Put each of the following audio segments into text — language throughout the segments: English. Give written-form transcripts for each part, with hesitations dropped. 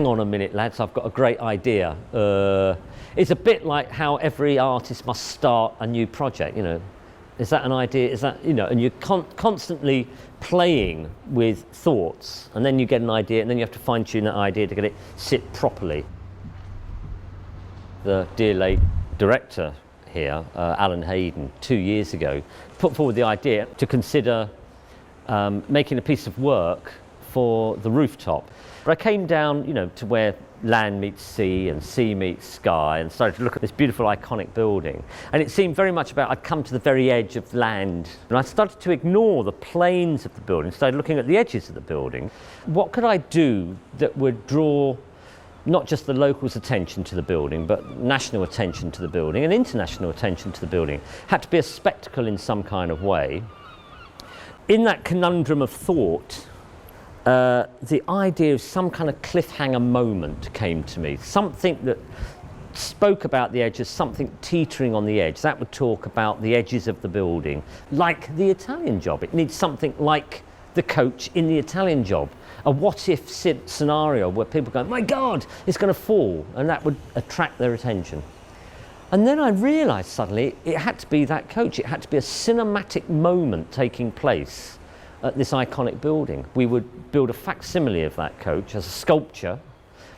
hang on a minute, lads, I've got a great idea. It's a bit like how every artist must start a new project, you know. Is that an idea? Is that, you know, and you're constantly playing with thoughts, and then you get an idea, and then you have to fine-tune that idea to get it sit properly. The dear late director here, Alan Hayden, 2 years ago, put forward the idea to consider making a piece of work for the rooftop. But I came down, you know, to where land meets sea and sea meets sky, and started to look at this beautiful iconic building. And it seemed very much about I'd come to the very edge of land, and I started to ignore the planes of the building, started looking at the edges of the building. What could I do that would draw not just the locals' attention to the building, but national attention to the building and international attention to the building? Had to be a spectacle in some kind of way. In that conundrum of thought, the idea of some kind of cliffhanger moment came to me. Something that spoke about the edges, something teetering on the edge. That would talk about the edges of the building, like the Italian Job. It needs something like the coach in the Italian Job. A what-if scenario where people go, my God, it's going to fall, and that would attract their attention. And then I realised suddenly it had to be that coach. It had to be a cinematic moment taking place at this iconic building. We would build a facsimile of that coach as a sculpture,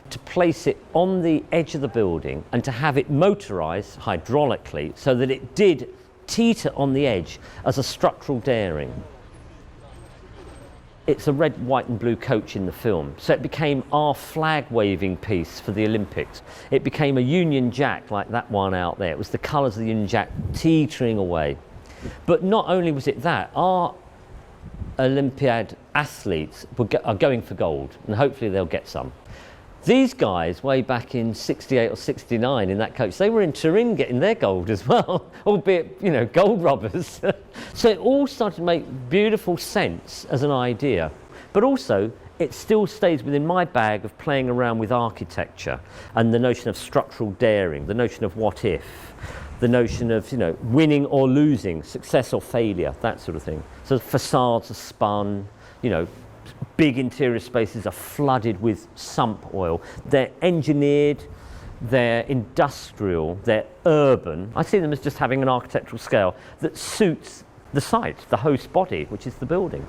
to place it on the edge of the building and to have it motorised hydraulically so that it did teeter on the edge as a structural daring. It's a red, white and blue coach in the film, so it became our flag waving piece for the Olympics. It became a Union Jack like that one out there. It was the colours of the Union Jack teetering away. But not only was it that, our Olympiad athletes are going for gold, and hopefully they'll get some. These guys, way back in 68 or 69 in that coach, they were in Turin getting their gold as well, albeit, you know, gold robbers. So it all started to make beautiful sense as an idea, but also it still stays within my bag of playing around with architecture and the notion of structural daring, the notion of what if, the notion of, you know, winning or losing, success or failure, that sort of thing. So facades are spun, you know, big interior spaces are flooded with sump oil. They're engineered, they're industrial, they're urban. I see them as just having an architectural scale that suits the site, the host body, which is the building.